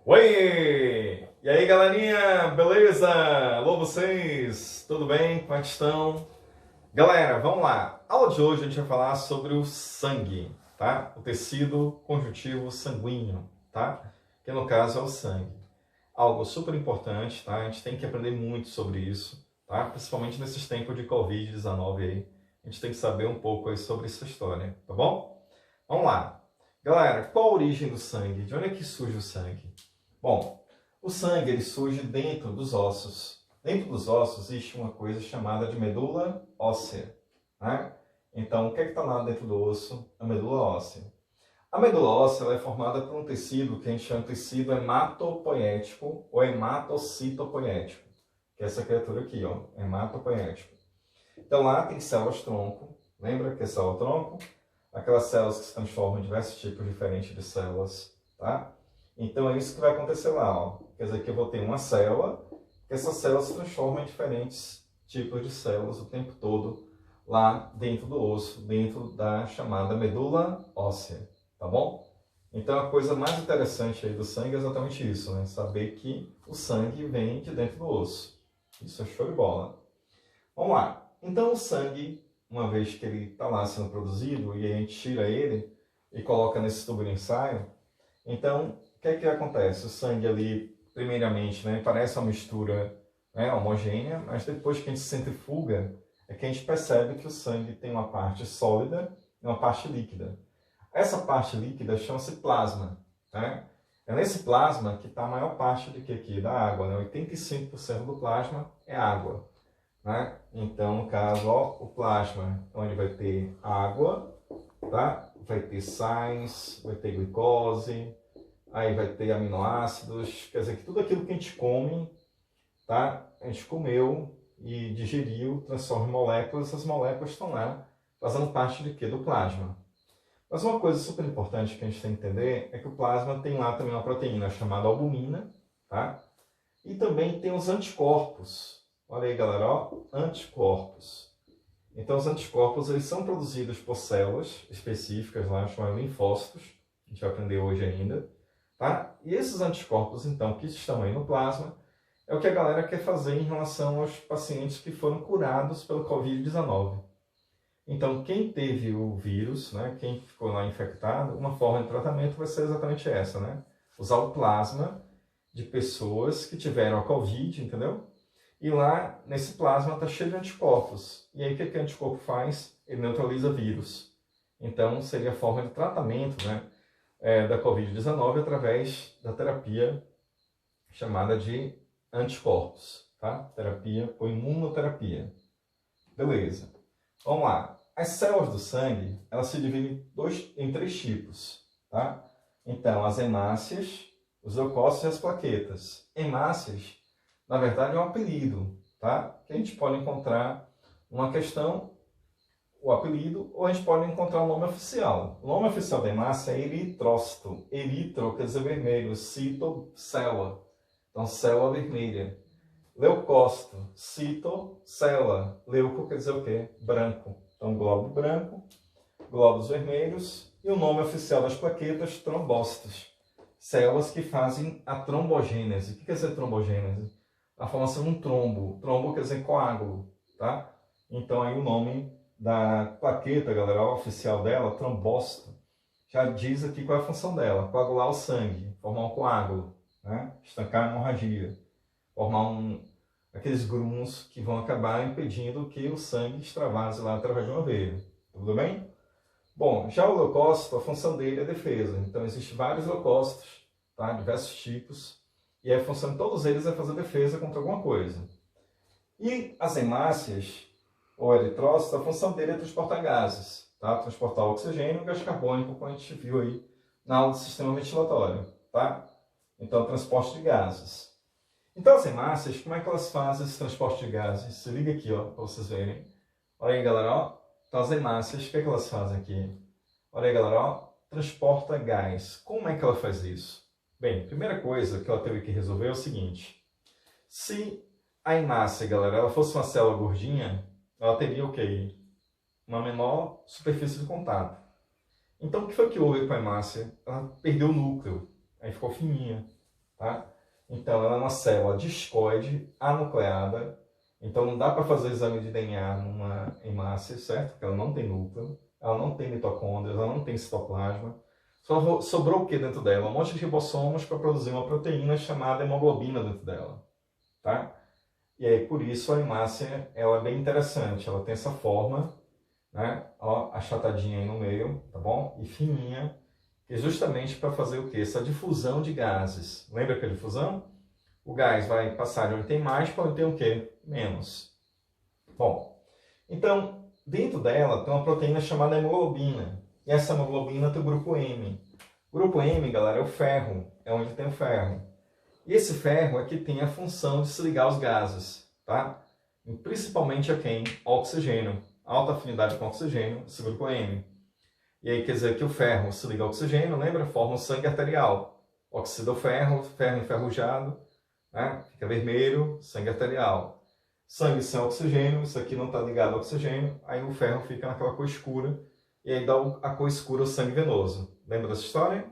Oi! E aí, galerinha, beleza? Alô, vocês? Tudo bem? Como é que estão? Galera, vamos lá. A aula de hoje a gente vai falar sobre o sangue, tá? O tecido conjuntivo sanguíneo, tá? Que no caso é o sangue. Algo super importante, tá? A gente tem que aprender muito sobre isso, tá? Principalmente nesses tempos de Covid-19 aí. A gente tem que saber um pouco aí sobre essa história, tá bom? Vamos lá. Galera, qual a origem do sangue? De onde é que surge o sangue? Bom, o sangue ele surge dentro dos ossos. Dentro dos ossos existe uma coisa chamada de medula óssea, né? Então, o que é que está lá dentro do osso? A medula óssea. A medula óssea ela é formada por um tecido que a gente chama de tecido hematopoético ou hematocitopoético, que é essa criatura aqui, ó, hematopoético. Então, lá tem células-tronco. Lembra que é célula-tronco? Aquelas células que se transformam em diversos tipos diferentes de células, tá? Então é isso que vai acontecer lá, ó. Quer dizer que eu vou ter uma célula, que essa célula se transforma em diferentes tipos de células o tempo todo lá dentro do osso, dentro da chamada medula óssea, tá bom? Então a coisa mais interessante aí do sangue é exatamente isso, né? Saber que o sangue vem de dentro do osso. Isso é show de bola. Vamos lá. Então o sangue, uma vez que ele está lá sendo produzido e a gente tira ele e coloca nesse tubo de ensaio, então o que é que acontece? O sangue ali, primeiramente, né, parece uma mistura, né, homogênea, mas depois que a gente centrifuga, é que a gente percebe que o sangue tem uma parte sólida e uma parte líquida. Essa parte líquida chama-se plasma, né? É nesse plasma que está a maior parte do que aqui? Da água, né? 85% do plasma é água, né? Então, no caso, ó, o plasma, onde vai ter água, tá? Vai ter sais, vai ter glicose, aí vai ter aminoácidos, quer dizer que tudo aquilo que a gente come, tá? A gente comeu e digeriu, transforma em moléculas, essas moléculas estão lá fazendo parte de quê? Do plasma. Mas uma coisa super importante que a gente tem que entender é que o plasma tem lá também uma proteína chamada albumina, tá? E também tem os anticorpos. Olha aí, galera, ó, anticorpos. Então, os anticorpos eles são produzidos por células específicas lá, chamadas linfócitos, a gente vai aprender hoje ainda, tá? E esses anticorpos, então, que estão aí no plasma, é o que a galera quer fazer em relação aos pacientes que foram curados pelo Covid-19. Então, quem teve o vírus, né, quem ficou lá infectado, uma forma de tratamento vai ser exatamente essa, né? Usar o plasma de pessoas que tiveram a Covid, entendeu? E lá, nesse plasma, está cheio de anticorpos. E aí, o que o anticorpo faz? Ele neutraliza vírus. Então, seria a forma de tratamento, né, da Covid-19 através da terapia chamada de anticorpos, tá? Terapia por imunoterapia. Beleza. Vamos lá. As células do sangue, elas se dividem em três tipos, tá? Então, as hemácias, os leucócitos e as plaquetas. Hemácias, na verdade, é um apelido, tá? Que a gente pode encontrar uma questão, o apelido, ou a gente pode encontrar o nome oficial. O nome oficial da hemácia é eritrócito. Eritro quer dizer vermelho, cito, célula. Então, célula vermelha. Leucócito, cito, célula. Leuco quer dizer o quê? Branco. Então, glóbulo branco, glóbulos vermelhos e o nome oficial das plaquetas, trombócitos. Células que fazem a trombogênese. O que quer dizer trombogênese? A formação de um trombo. Trombo quer dizer coágulo, tá? Então, aí o nome da plaqueta, galera, oficial dela, trombócito, já diz aqui qual é a função dela. Coagular o sangue, formar um coágulo, né? Estancar a hemorragia, formar aqueles grumos que vão acabar impedindo que o sangue extravase lá através de uma veia. Tudo bem? Bom, já o leucócito, a função dele é defesa. Então, existem vários leucócitos, tá? Diversos tipos, e a função de todos eles é fazer defesa contra alguma coisa. E as hemácias, ou eritrócitos, a função dele é transportar gases, tá? Transportar oxigênio e gás carbônico, como a gente viu aí na aula do sistema ventilatório, tá? Então, transporte de gases. Então, as hemácias, como é que elas fazem esse transporte de gases? Se liga aqui, ó, para vocês verem. Olha aí, galera, ó. Então, as hemácias, o que é que elas fazem aqui? Olha aí, galera, ó. Transporta gás. Como é que ela faz isso? Bem, primeira coisa que ela teve que resolver é o seguinte. Se a hemácia, galera, ela fosse uma célula gordinha, ela teria o quê? Uma menor superfície de contato. Então, o que foi que houve com a hemácia? Ela perdeu o núcleo. Aí ficou fininha. tá? Então, ela é uma célula discoide, anucleada. Então, não dá para fazer exame de DNA numa hemácia, certo? Porque ela não tem núcleo, ela não tem mitocôndrias, ela não tem citoplasma. Só sobrou o que dentro dela? Um monte de ribossomos para produzir uma proteína chamada hemoglobina dentro dela, tá? E aí, por isso, a hemácia ela é bem interessante. Ela tem essa forma, né? Ó, achatadinha aí no meio, tá bom? E fininha, que é justamente para fazer o quê? Essa difusão de gases. Lembra aquela difusão? O gás vai passar de onde tem mais para onde tem o quê? Menos. Bom, então, dentro dela tem uma proteína chamada hemoglobina. E essa hemoglobina tem o grupo M. O grupo M, galera, é o ferro. É onde tem o ferro. E esse ferro é que tem a função de se ligar aos gases, tá? E principalmente a quem? Oxigênio. Alta afinidade com oxigênio, esse grupo M. E aí quer dizer que o ferro se liga ao oxigênio, lembra? Forma o sangue arterial. Oxida o ferro, ferro enferrujado, né? Fica vermelho, sangue arterial. Sangue sem oxigênio, isso aqui não está ligado ao oxigênio, aí o ferro fica naquela cor escura, e aí dá a cor escura ao sangue venoso. Lembra dessa história?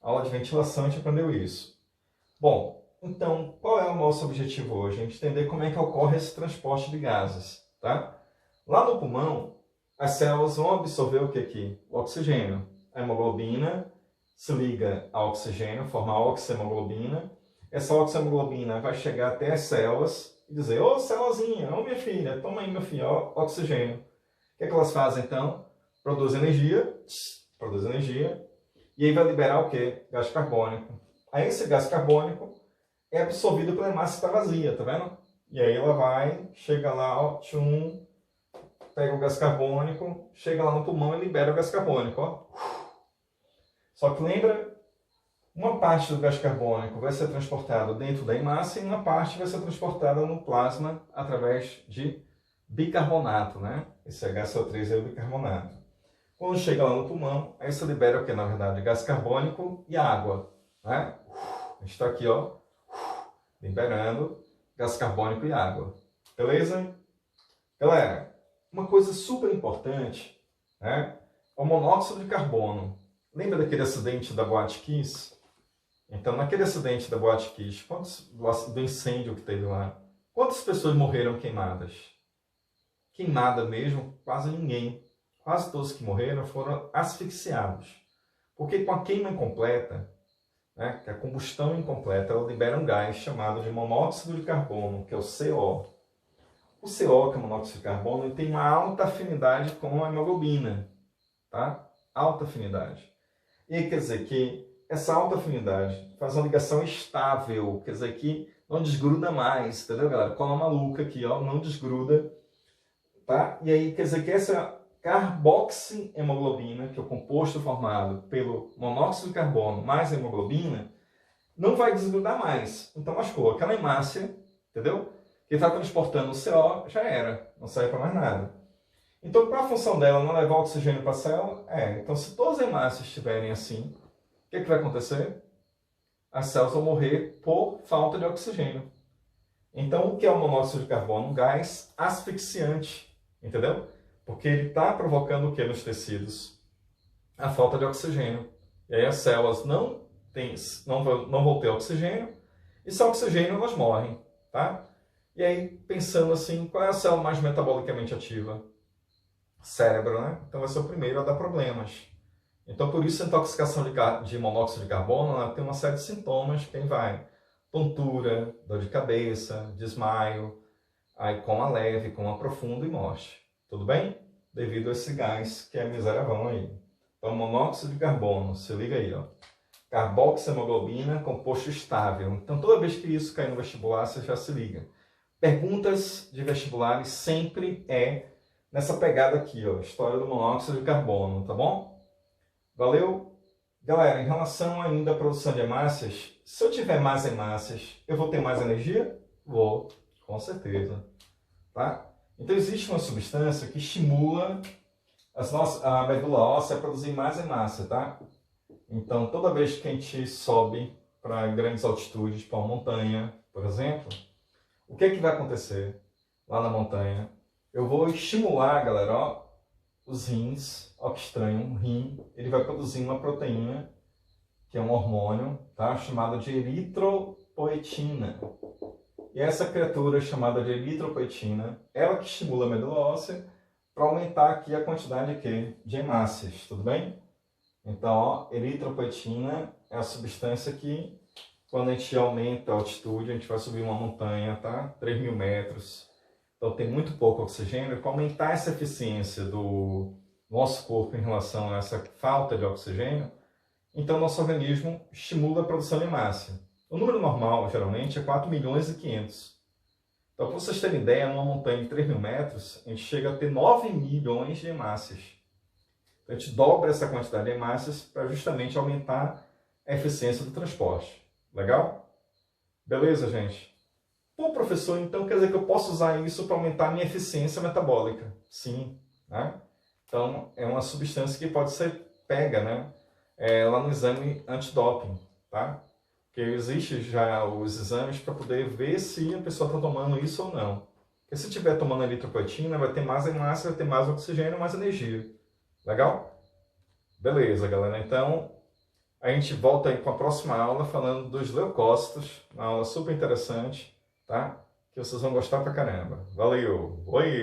Aula de ventilação, a gente aprendeu isso. Bom, então, qual é o nosso objetivo hoje? A gente entender como é que ocorre esse transporte de gases, tá? Lá no pulmão, as células vão absorver o que aqui? O oxigênio. A hemoglobina se liga ao oxigênio, forma a oxihemoglobina. Essa oxihemoglobina vai chegar até as células e dizer: ô célulazinha, ô minha filha, toma aí meu filho, ó, oxigênio. O que é que elas fazem então? Produzem energia, e aí vai liberar o que? Gás carbônico. Aí esse gás carbônico é absorvido pela hemácia que está vazia, tá vendo? E aí ela vai, chega lá, ó, tchum, pega o gás carbônico, chega lá no pulmão e libera o gás carbônico, ó. Só que lembra, uma parte do gás carbônico vai ser transportada dentro da hemácia e uma parte vai ser transportada no plasma através de bicarbonato, né? Esse HCO3 é o bicarbonato. Quando chega lá no pulmão, aí você libera o que, na verdade? Gás carbônico e água, né? A gente está aqui, ó, liberando gás carbônico e água. Beleza? Galera, uma coisa super importante, né? O monóxido de carbono. Lembra daquele acidente da Boate Kiss? Então, naquele acidente da Boate Kiss, do incêndio que teve lá, quantas pessoas morreram queimadas? Queimada mesmo, quase ninguém. Quase todos que morreram foram asfixiados. Porque com a queima incompleta, né, que a combustão incompleta, ela libera um gás chamado de monóxido de carbono, que é o CO. O CO, que é o monóxido de carbono, ele tem uma alta afinidade com a hemoglobina, tá? Alta afinidade. E aí quer dizer que essa alta afinidade faz uma ligação estável, quer dizer que não desgruda mais, entendeu, galera? Cola maluca aqui, ó, não desgruda, tá? E aí quer dizer que essa carboxihemoglobina, que é o composto formado pelo monóxido de carbono mais hemoglobina, não vai desgrudar mais. Então lascou. Aquela hemácia, entendeu? Que está transportando o CO, já era. Não serve para mais nada. Então, qual a função dela? Não levar oxigênio para a célula? Então, se todas as hemácias estiverem assim, o que vai acontecer? As células vão morrer por falta de oxigênio. Então, o que é o monóxido de carbono? Um gás asfixiante, entendeu? Porque ele está provocando o que nos tecidos? A falta de oxigênio. E aí as células não vão ter oxigênio, e sem oxigênio elas morrem, tá? E aí, pensando assim, qual é a célula mais metabolicamente ativa? Cérebro, né? Então vai ser o primeiro a dar problemas. Então, por isso, a intoxicação de monóxido de carbono, ela tem uma série de sintomas. Quem vai? Tontura, dor de cabeça, desmaio, aí coma leve, coma profundo e morte. Tudo bem? Devido a esse gás que é miseravão aí. Então, monóxido de carbono, se liga aí, ó. Carboxihemoglobina, composto estável. Então, toda vez que isso cair no vestibular, você já se liga. Perguntas de vestibulares sempre nessa pegada aqui, ó. História do monóxido de carbono, tá bom? Valeu? Galera, em relação ainda à produção de hemácias, se eu tiver mais hemácias, eu vou ter mais energia? Vou, com certeza. Tá? Então, existe uma substância que estimula a medula óssea a produzir mais hemácia, tá? Então, toda vez que a gente sobe para grandes altitudes, para uma montanha, por exemplo, o que vai acontecer lá na montanha? Eu vou estimular, galera, ó, os rins. Ó que estranho, um rim, ele vai produzir uma proteína que é um hormônio, tá? Chamado de eritropoetina. E essa criatura chamada de eritropoetina, ela que estimula a medula óssea para aumentar aqui a quantidade de hemácias, tudo bem? Então, ó, eritropoetina é a substância que, quando a gente aumenta a altitude, a gente vai subir uma montanha, tá? 3.000 metros. Então, tem muito pouco oxigênio. Para aumentar essa eficiência do nosso corpo em relação a essa falta de oxigênio, então nosso organismo estimula a produção de hemácia. O número normal, geralmente, é 4 milhões e 500. Então, para vocês terem ideia, numa montanha de 3.000 metros, a gente chega a ter 9 milhões de hemácias. Então, a gente dobra essa quantidade de hemácias para justamente aumentar a eficiência do transporte. Legal? Beleza, gente? Pô, professor, então quer dizer que eu posso usar isso para aumentar a minha eficiência metabólica? Sim. Né? Então, é uma substância que pode ser pega, né? Lá no exame antidoping, tá? Porque existe já os exames para poder ver se a pessoa está tomando isso ou não. Porque se estiver tomando eritropoetina, vai ter mais hemácia, vai ter mais oxigênio, mais energia. Legal? Beleza, galera. Então, a gente volta aí com a próxima aula falando dos leucócitos, uma aula super interessante, tá? Que vocês vão gostar pra caramba. Valeu! Oi!